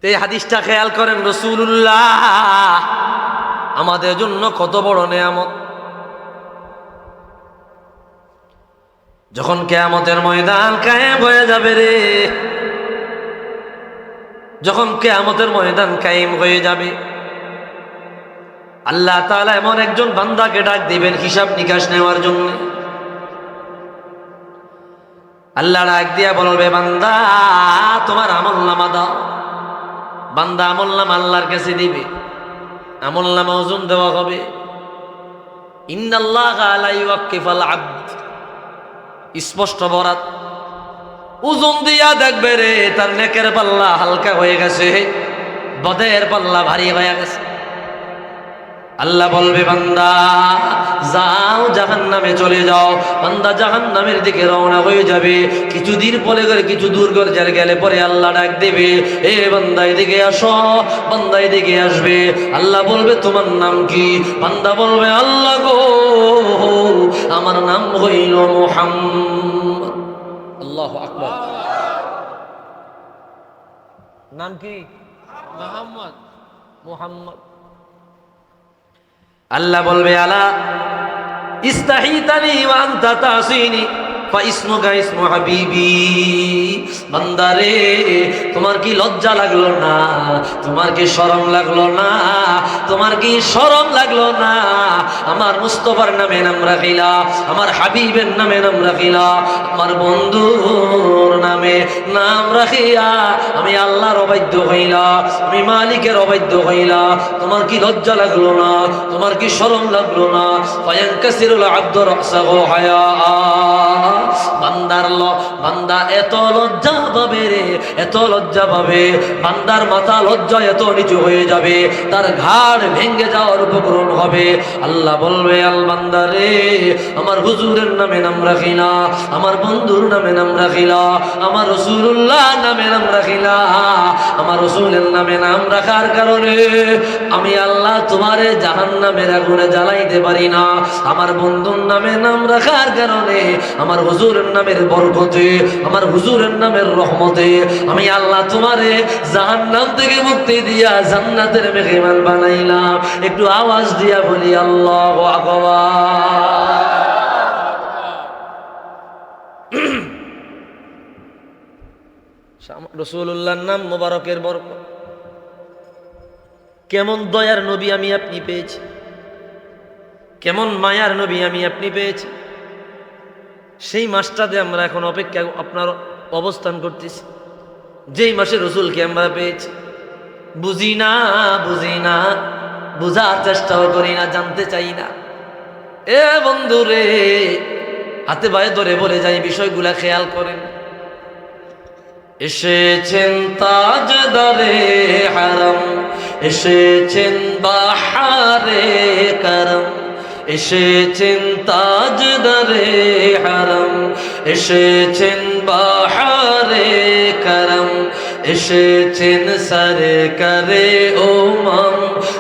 এই হাদিসটা খেয়াল করেন। রাসূলুল্লাহ আমাদের জন্য কত বড় নেয়ামত। যখন কিয়ামতের ময়দান কায়েম হয়ে যাবে রে, যখন কিয়ামতের ময়দান কায়েম হয়ে যাবে, আল্লাহ তাআলা এমন একজন বান্দাকে ডাক দিবেন হিসাব নিকাশ নেওয়ার জন্য। আল্লাহ ডাক দিয়া বলবে বান্দা তোমার আমলনামা দাও। বান্দা আমলনামা আল্লাহর কাছে দিবে, আমলনামা ওজন দেওয়া হবে। ইন্নাল্লাহা লা ইউওয়াক্কিফুল আবদ, স্পষ্ট বরাত। ওজন দিয়া দেখবে রে তার নেকের পাল্লা হালকা হয়ে গেছে, বদের পাল্লা ভারী হয়ে গেছে। আল্লাহ বলবে বান্দা যাও জাহান্নামে চলে যাও। বান্দা জাহান্নামের দিকে রওনা হয়ে যাবে। কিছুদিন পরে করে কিছু দূর করে গেলে পরে আল্লাহ ডাক দেবে, এ বান্দা এদিকে আসো। বান্দা এদিকে আসবে। আল্লাহ বলবে তোমার নাম কি? বান্দা বলবে আল্লাহ গো আমার নাম হইল মুহাম্মদ। আল্লাহু আকবার। নাম কি? মুহাম্মদ। মুহাম্মদ। আল্লাহ বলবে আলা ইস্তাহিতানি ওয়া আনতা তাসিনি ফাইসমুকা ইসমু হাবিবি। বান্দারে তোমার কি লজ্জা লাগলো না? তোমার কি শরম লাগলো না? তোমার কি শরম লাগলো না? আমার মুস্তাফার নামে নাম রাখিলা, আমার হাবিবের নামে নাম রাখিলা, আমার বন্ধুর নামে নাম রাখিয়া আমি আল্লাহর অবাধ্য হইলা, আমি মালিকের অবাধ্য হইলা। তোমার কি লজ্জা লাগলো না? তোমার কি শরম লাগলো না? ফায়ানকাসিরুল আব্দু রাসাহু হায়া। বান্দা এত লজ্জা পাবে রে, এত লজ্জা পাবে, বান্দার মাথা লজ্জা এত নিচু হয়ে যাবে, তার ঘাড় ভেঙে যাওয়ার উপকরণ হবে। আল্লাহ বলবে আল বান্দা রে আমার হুজুরের নামে নাম রাখিলা, আমার বন্ধুর নামে নাম রাখিলা, আমার রাসূলুল্লাহ নামে নাম রাখিলা। আমার রাসূলের নামে নাম রাখার কারণে আমি আল্লাহ তোমারে জাহান্নামের আগুনে জ্বালাইতে পারি না। আমার বন্ধুর নামে নাম রাখার কারণে আমার হুজুরের নামের বরকতে, আমার হুজুরের নামের রহমতে আমি আল্লাহ তোমারে জাহান্নাম থেকে মুক্তি দিয়া জান্নাতের মেহমান বানাইলাম। একটু আওয়াজ দিয়া বলি আল্লাহু আকবার। রাসূলুল্লাহর নাম মোবারকের বরকত। কেমন দয়ার নবী আমি আপনি পেয়েছি, কেমন মায়ার নবী আমি আপনি পেয়েছি। সেই মাসটাতে আমরা এখন অপেক্ষা আপনার অবস্থান করতেছি, যেই মাসে রসুলকে আমরা পেয়েছি। বুঝি না, বুঝি না, বুঝার চেষ্টাও করি না, জানতে চাই না। এ বন্ধু রে হাতে পায়ে ধরে বলে যাই বিষয়গুলা খেয়াল করেন। এসেছেন তাজদারে হারাম, এসেছেন বাহারে করম, এসেছেন তাজদারে হারাম, এসেছেন বাহারে করম, এসেছেন সরকারে ওমম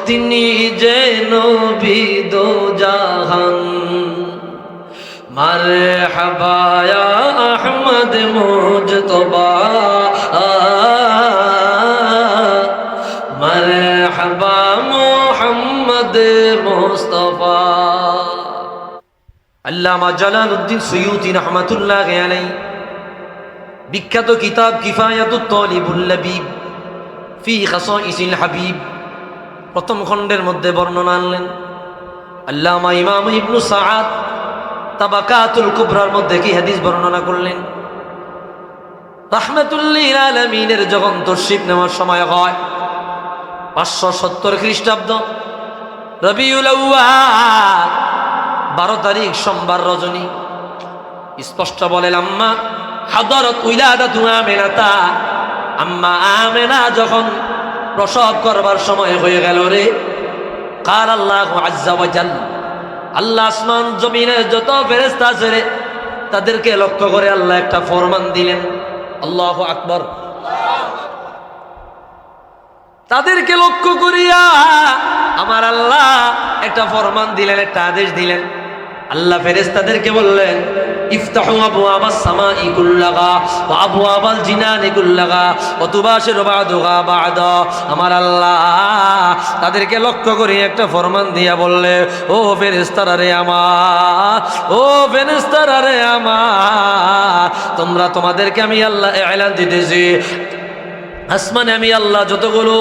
তিনি যে নবী দো জাহান। মারহাবা ইয়া আহমদ মুজতবা, মারহাবা মুহাম্মদ মুস্তাফা। আল্লামা জালালউদ্দিন সুয়ুতি রাহমাতুল্লাহি আলাইহি বিখ্যাত কিতাব কিফায়াতুত তালিবুল লাবিব ফি খাসাইসিল হাবিব প্রথম খণ্ডের মধ্যে বর্ণনা আনলেন। আল্লামা ইমাম ইবনু সাআদ তাবাকাতুল কুবরার মধ্যে কি হাদিস বর্ণনা করলেন। রাহমাতুল লিল আলামিনের যখন তশরিফ নেওয়ার সময় হয় 570 খ্রিস্টাব্দ রবিউল আউয়াল 12 তারিখ সোমবার রজনী, স্পষ্ট বলেন আম্মা হাদারাত উলাদাতু আমিনাতা, আম্মা আমিনা যখন প্রসব করবার সময় হয়ে গেল রে, কাল আল্লাহু আজ্জা ওয়া জাল, আল্লাহ আসমান জমিনের যত ফেরেশতা আছে রে তাদেরকে লক্ষ্য করে আল্লাহ একটা ফরমান দিলেন। আল্লাহু আকবার। তাদেরকে লক্ষ্য করিয়া আমার আল্লাহ একটা ফরমান দিলেন, একটা আদেশ দিলেন। আল্লাহ ফেরেশতাদেরকে বললেন ইফতাহু আবওয়াবাস সামাই কুল্লাহা ওয়া আবওয়াবাল জিনানি কুল্লাহা ওয়া তুবাশিরু বা'দুহা বা'দা। আমার আল্লাহ তাদেরকে লক্ষ্য করে একটা ফরমান দিয়া বললে, ও ফেরেশতারা রে আমার, ও ফেরেশতারা রে আমার, তোমরা তোমাদেরকে আমি আল্লাহ এলান দিতেছি আসমানে আমি আল্লাহ যতগুলো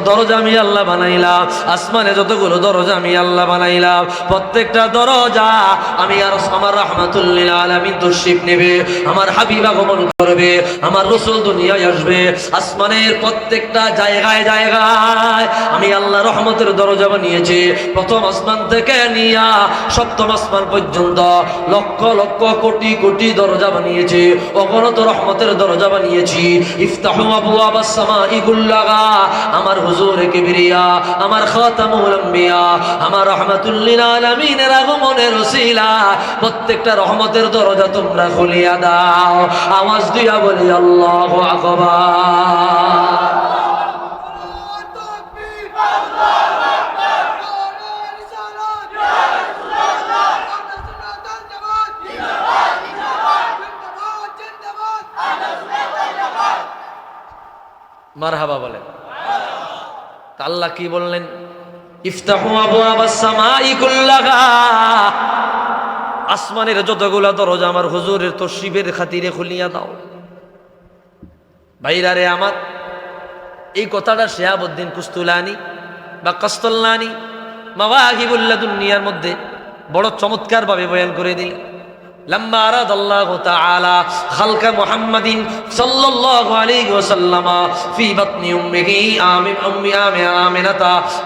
দরজা আমি আল্লাহ বানাইলাম, আসমানে যতগুলো দরজা আমি আল্লাহ বানাইলাম, প্রত্যেকটা দরজা আমি আর আমার রাহমাতুল লিল আলামিন তশরিফ নেবে, আমার হাবিব আগমন করবে, আমার রাসূল দুনিয়ায় আসবে। আসমানের প্রত্যেকটা জায়গায় জায়গায় আমি আল্লাহ রহমতের দরজা বানিয়েছি। প্রথম আসমান থেকে নিয়া সপ্তম আসমান পর্যন্ত লক্ষ লক্ষ কোটি কোটি দরজা বানিয়েছি, অগণিত রহমতের দরজা বানিয়েছি। ইফতাহু আবওয়াবাস সামাই কুল্লাহা, আমার হুজুর কিবরিয়া, আমার খাতামুল আম্বিয়া, আমার রাহমাতুল লিল আলামিনের আগমনের ওসিলা প্রত্যেকটা রহমতের দরজা তোমরা খুলিয়া দাও। আওয়াজ দিয়া বলি আল্লাহু আকবার। মারহাবা বলেন। আল্লাহ কি বললেন? ইফতাহু আবওয়াবাস সামাই কুল্লাহা, আসমানের যতগুলা দরজা আমার হুজুরের তশরিফের খাতিরে খুলিয়া দাও। ভাইরা রে আমার, এই কথাটা শিহাবুদ্দিন কুস্তুলানি বা কাস্তুল্লানি মাওয়াহিবুল লাদুনিয়ার মধ্যে বড় চমৎকার ভাবে বয়ান করে দিলেন। لما أراد الله تعالى خلق محمد صلى الله عليه وسلم في بطن أمه آمنة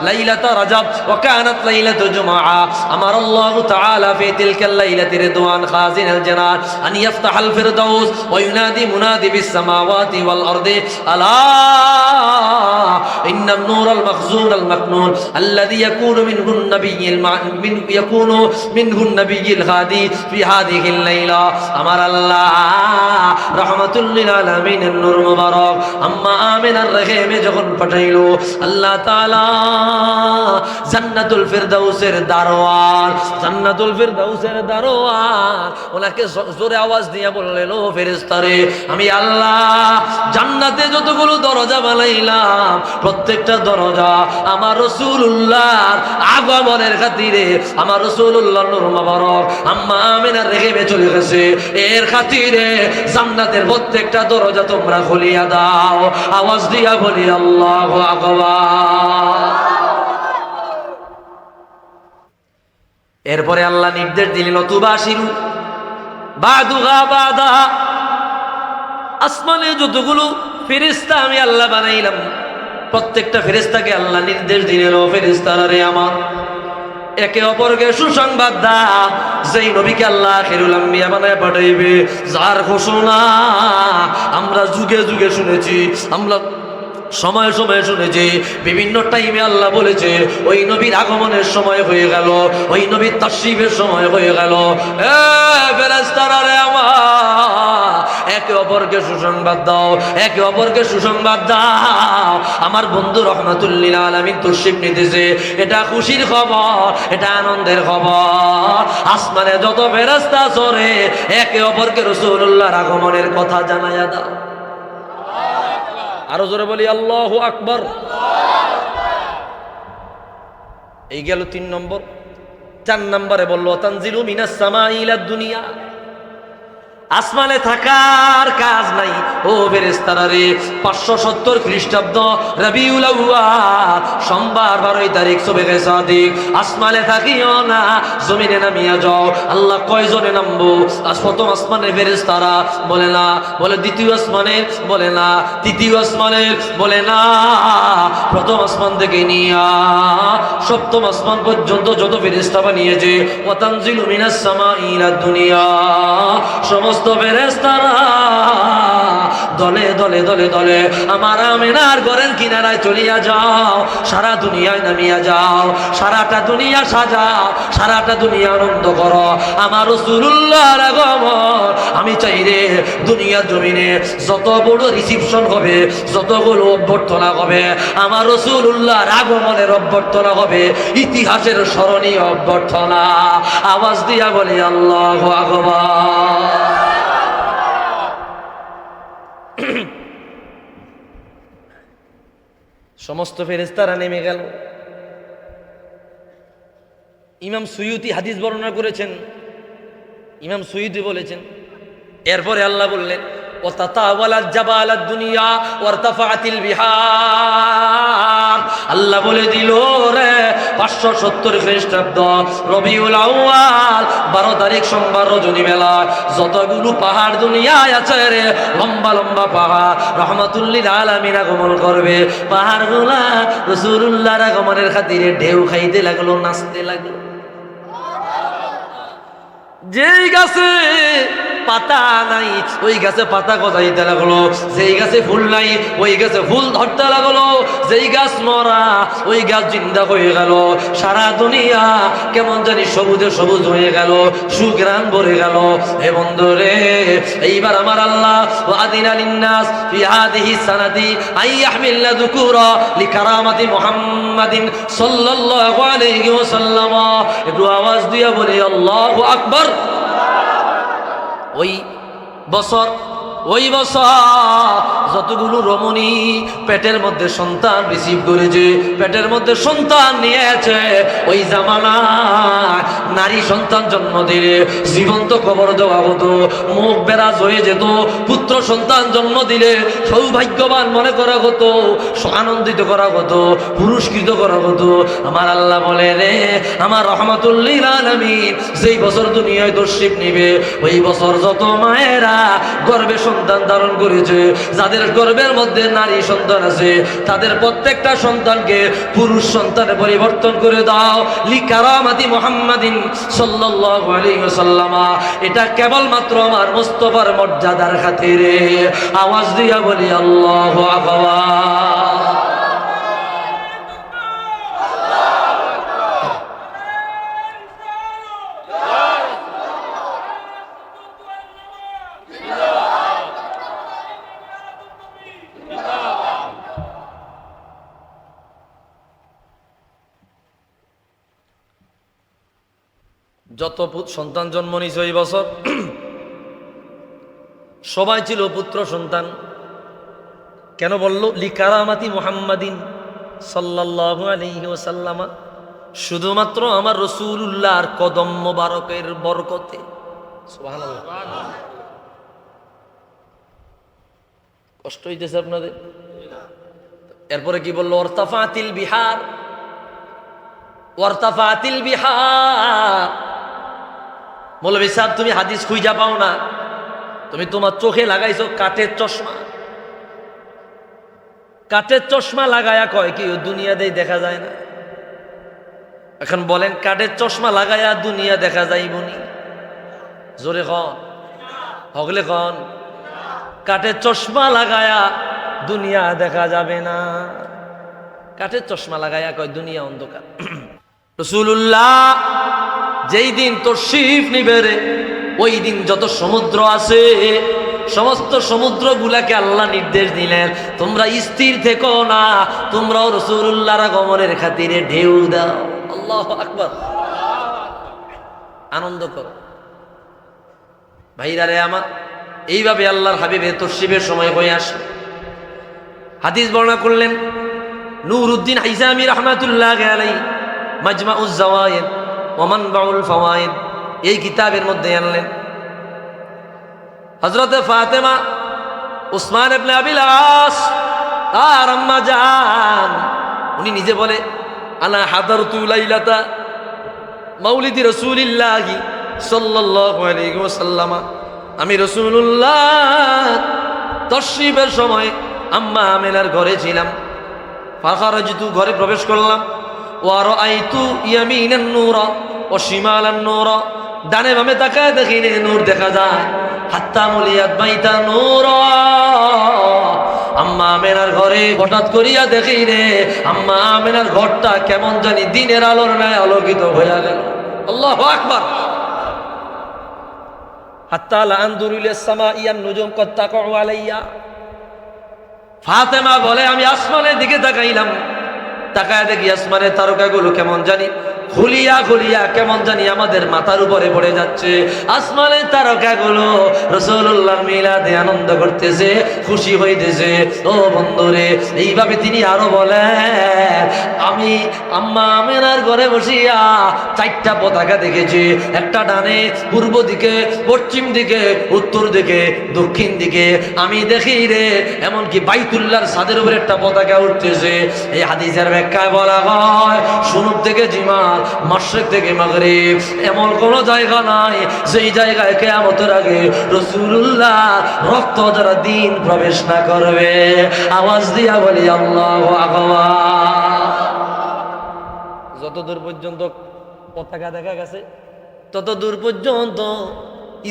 ليلة رجب وكانت ليلة جمعة، أمر الله تعالى في تلك الليلة رضوان خازن الجنان أن يفتح الفردوس وينادي منادي بالسماوات والأرض ألا إن النور المخزون المكنون الذي يكون منه النبي الهادي في هذه الليلة، أمر الله رحمة للعالمين النور مبارك أما آمنة الرحيم যখন পাঠাইলো আল্লাহ তাআলা জান্নাতুল ফিরদাউসের দারওয়ান, জান্নাতুল ফিরদাউসের দারওয়ান ওনাকে জোরে আওয়াজ দিয়ে বললেন, ও ফেরেশতারে, আমি আল্লাহ জান্নাতে যতগুলো দরজা বানাইলাম প্রত্যেকটা দরজা আমার রাসূলুল্লাহর আগমনের খাতিরে, আমার রাসূলুল্লাহর নূর মোবারক আম্মা আমিনার রেখে চলে গেছে, এর খাতিরে জান্নাতের প্রত্যেকটা দরজা তোমরা খুলিয়া দাও। আওয়াজ দিয়া বলি আল্লাহু আকবার। এরপরে আল্লাহ নির্দেশ দিলেন, তুবাশিরু বাদুহা বাদা, আসমানে যতগুলো ফেরেশতা আমি আল্লাহ বানাইলাম প্রত্যেকটা ফেরেশতাকে আল্লাহ নির্দেশ দিলেন, ও ফেরেশতারা রে আমার, একে অপরকে সুসংবাদ দাও, যেই নবীকে আল্লাহ আখিরুল আম্বিয়া বানায় পাঠাইবে, যার ঘোষণা আমরা যুগে যুগে শুনেছি, আমরা সময়ে সময়ে শুনেছি, বিভিন্ন টাইমে আল্লাহ বলেছে ওই নবীর আগমনের সময় হয়ে গেল, ওই নবীর তাশরীফের সময় হয়ে গেল। এ ফেরেশতারা রে আমার, একে অপরকে সুসংবাদ দাও, একে অপরকে সুসংবাদ দাও। আমার বন্ধু রহমাতুল লিল আলামিন তাশরীফ নিতেছে, এটা খুশির খবর, এটা আনন্দের খবর। আসমানে যত ফেরেশতা চড়ে একে অপরকে রাসূলুল্লাহর আগমনের কথা জানায়া দাও। আরো জোরে বলি আল্লাহু আকবার। এই গেল 3 নম্বর। 4 নম্বরে বললো তানজিলু মিনাস সামাই ইলাদ দুনিয়া, আসমানে থাকার কাজ নাই ও ফেরেশতারা রে। 570 খ্রিস্টাব্দ রবিউল আউয়াল সোমবার 12 তারিখ সুবহে সাদিক, আসমানে থাকিও না, জমিনে নামিয়া যাও। আল্লাহ কয়জনে নামবো? প্রথম আসমানের ফেরেশতারা বলে না, বলে দ্বিতীয় আসমানে, বলে না তৃতীয় আসমানে, বলে না প্রথম আসমান থেকে নিয়া সপ্তম আসমান পর্যন্ত যত ফেরেশতা বানিয়েছে, ওয়া তানজিলু মিনাস সামাই ইলাদ দুনিয়া, সমস্ত ফেরেশতারা দলে দলে দলে দলে আমার আমিনার ঘরের কিনারায় চলিয়া যাও, সারা দুনিয়ায় নামিয়া যাও, সারাটা দুনিয়া সাজাও, সারাটা দুনিয়া আনন্দ করো আমার রাসূলুল্লাহর আগমন। আমি চাই রে দুনিয়ার জমিনে যত বড় রিসিপশন হবে, যতগুলো অভ্যর্থনা হবে, আমার রাসূলুল্লাহর আগমনের অভ্যর্থনা হবে ইতিহাসের স্মরণীয় অভ্যর্থনা। আওয়াজ দিয়া বলি আল্লাহু আকবার। সমস্ত ফেরেশতারা নেমে গেল। ইমাম সুয়ুতি হাদিস বর্ণনা করেছেন, ইমাম সুয়ুতি বলেছেন, এরপরে আল্লাহ বললেন ওয়াতাতাওয়ালাত জাবালাদ দুনিয়া ওয়ারতাফাআতিল বিহার। আল্লাহ বলে দিল রে 570 খ্রিস্টাব্দ রবিউল আউয়াল 12 তারিখ সোমবার রজনী বেলা যতগুলো পাহাড় দুনিয়ায় আছে রে, লম্বা লম্বা পাহাড় রহমাতুল লিল আলামিন আগমন করবে। পাহাড়গুলা রাসূলুল্লাহর আগমনের খাতিরে ঢেউ খাইতে লাগলো, নাচতে লাগলো। যেই গাছে পাতা নাই ওই গাছে পাতা গজাইতে লাগলো, যেই গাছে ফুল নাই ওই গাছে ফুল ধরতে লাগলো, যেই গাছ মরা ওই গাছ জিন্দা হয়ে গেল। সারা দুনিয়া কেমন জানি সবুজে সবুজ হয়ে গেল, সুঘ্রাণ ভরে গেল। হে বন্ধুরে, এইবার আমার আল্লাহ ওয়াদিনা লিন্নাস ফি হাদিহি সানাতি আইয়াহমিল্লা যুকুরা লিকারামাতি মুহাম্মাদিন সাল্লাল্লাহু আলাইহি ওয়াসাল্লাম। একটু আওয়াজ দিয়া বলি আল্লাহু আকবার। ওই বছর যতগুলো রমণী পেটের মধ্যে সন্তান রিসিভ করেছে, পেটের মধ্যে সন্তান নিয়েছে, ওই জামানায় নারী সন্তান জন্ম দিলে জীবন্ত কবর দেওয়া হতো, মুখ বেরাজ হয়ে যেত। পুত্র সন্তান জন্ম দিলে সৌভাগ্যবান মনে করা হতো, আনন্দিত করা হতো, পুরস্কৃত করা হতো। আমার আল্লাহ বলে রে, আমার রহমাতুল লিল আলামিন যেই বছর দুনিয়ায় তশরিফ নিবে, ওই বছর যত মায়েরা গর্ভে সন্তান ধারণ করেছে, যাদের গর্ভের মধ্যে নারী সন্তান আছে, তাদের প্রত্যেকটা সন্তানকে পুরুষ সন্তানে পরিবর্তন করে দাও লিকারামাতি মুহাম্মাদিন সাল্লাল্লাহু আলাইহি ওয়াসাল্লাম। এটা কেবলমাত্র আমার মুস্তাফার মর্যাদার খাতিরে। আওয়াজ দিয়া বলি আল্লাহু আকবার। যত সন্তান জন্ম নিয়েছে ওই বছর সবাই ছিল পুত্র সন্তান। কেন বলল লিকারামাতি মুহাম্মাদিন সাল্লাল্লাহু আলাইহি ওয়াসাল্লাম? শুধুমাত্র আমার রাসূলুল্লাহর কদম মোবারকের বরকতে। সুবহানাল্লাহ। কষ্ট হইতেছে আপনাদের? এরপরে কি বললো? ওয়ারতাফাতিল বিহার, ওয়ারতাফাতিল বিহার। মৌলভী সাহেব, তুমি হাদিস খুঁজা পাও না, তুমি তোমার চোখে লাগাইছো কাঠের চশমা। কাঠের চশমা লাগায়া কয় কি দুনিয়াতেই দেখা যায় না? এখন বলেন, কাঠের চশমা লাগায়া দুনিয়া দেখা যাইবনি? জোরে কন, হগলে কন। কাঠের চশমা লাগায়া দুনিয়া দেখা যাবে না। কাঠের চশমা লাগায়া কয় দুনিয়া অন্ধকার। রাসূলুল্লাহ যেই দিন তশরিফ নিবে রে, ওই দিন যত সমুদ্র আছে সমস্ত সমুদ্রগুলাকে আল্লাহ নির্দেশ দিলেন, তোমরা স্থির থেকো না, তোমরাও রাসূলুল্লাহর আগমনের খাতিরে ঢেউ দাও। আল্লাহু আকবার। আনন্দ করো ভাইরা রে আমার। এইভাবে আল্লাহর হাবিবের তশরিফের সময় হয়ে আসে। হাদিস বর্ণনা করলেন নূরউদ্দিন হাইজামি রাহমাতুল্লাহি আলাইহি মাজমাউজ জাওয়ায়েদ ওয়া মানবাউল ফাওয়ায়েদ এই কিতাবের মধ্যে আনলেন, হযরত ফাতেমা উসমান ইবনে আবিল আস আর আম্মা জান উনি নিজে বলে, আনা হাদারতু লাইলাতা মাউলিদি রাসূলিল্লাহি সাল্লাল্লাহু আলাইহি ওয়াসাল্লাম, আমি রাসূলুল্লাহ তশরিফের সময় আম্মা আমেনার ঘরে ছিলাম। ফাখারাজতু, ঘরে প্রবেশ করলাম। ওয়া রাআইতু ইয়ামিনান নূরা ওয়া শিমালান নূরা, ডানে বামে তাকায় দেখি নূর দেখা যায়। হাত্তা মুলিয়াত বাইতা নূরা, আম্মা আমেনার ঘরে হঠাৎ করিয়া দেখি রে আম্মা আমেনার ঘরটা কেমন জানি দিনের আলোর ন্যায় আলোকিত হয়ে গেল। আল্লাহু আকবার। হাত্তা লা আনদুরু ইলাস সামাইয়ান নুজুম কদ তাকাউ আলাইয়া। ফাতেমা বলে, আমি আসমানের দিকে তাকাইলাম, তাকায় দেখি আসমানের তারকাগুলো কেমন জানি খুলিয়া খুলিয়া কেমন জানি আমাদের মাথার উপরে পড়ে যাচ্ছে। আসমানের তারকাগুলো রাসূলুল্লাহর মিলাদে আনন্দ করতেছে, খুশি হইতেছে। ও বন্ধুরে, এইভাবে তিনি আরো বলেন, আমি আম্মা আমেনার ঘরে বসিয়া 4টা পতাকা দেখেছি। একটা ডানে, পূর্ব দিকে, পশ্চিম দিকে, উত্তর দিকে, দক্ষিণ দিকে। আমি দেখি রে, এমনকি বাইতুল্লাহর ছাদের উপরে একটা পতাকা উঠতেছে। এই হাদিসের ব্যাখ্যায় বলা হয়, শুরু থেকে জিমাল, মাশরিক থেকে মাগরিব, এমন কোন জায়গা নাই যেই জায়গায় কিয়ামতের আগে রাসূলুল্লাহ রক্ত দ্বারা দিন প্রবেশ না করবে। আওয়াজ দিয়া বলি আল্লাহু আকবার। যতদূর পর্যন্ত পতাকা দেখা গেছে ততদূর পর্যন্ত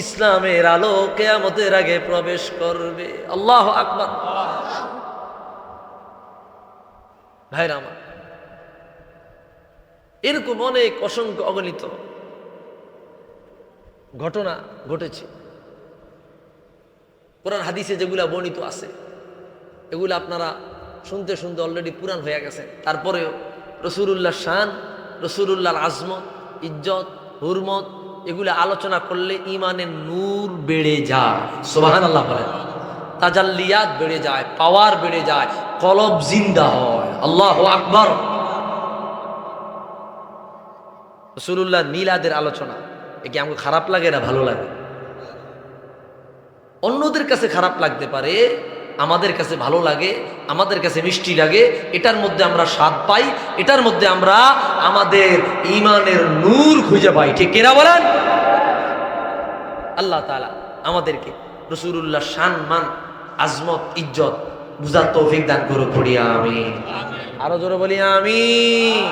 ইসলামের আলো কিয়ামতের আগে প্রবেশ করবে। আল্লাহু আকবার। ভাইরা আমার, এরকম অনেক অসংখ্য অগণিত ঘটনা ঘটেছে। কোরআন হাদিসে যেগুলা বর্ণিত আছে এগুলো আপনারা শুনতে শুনতে অলরেডি পুরান হয়ে গেছে। তারপরেও রাসূলুল্লাহর শান, রাসূলুল্লাহর আজমত, ইজ্জত, হুরমত এগুলো আলোচনা করলে ঈমানের নূর বেড়ে যায়। সুবহানাল্লাহ বলেন। তাজাল্লিয়াত বেড়ে যায়, পাওয়ার বেড়ে যায়, কলব জিন্দা হয়। আল্লাহু আকবার। রাসূলুল্লাহর মিলাদের আলোচনা এ কি আমাকে খারাপ লাগে না ভালো লাগে? অন্যদের কাছে খারাপ লাগতে পারে, আমাদের কাছে ভালো লাগে, আমাদের কাছে মিষ্টি লাগে। এটার মধ্যে আমরা স্বাদ পাই, এটার মধ্যে আমরা আমাদের ঈমানের নূর খুঁজে পাই। ঠিক কিনা বলেন? আল্লাহ তাআলা আমাদেরকে রাসূলুল্লাহর শান, মান, আজমত, ইজ্জত বুঝার তৌফিক দান করুক। পড়ি আমিন। আরো জোরে বলি আমিন।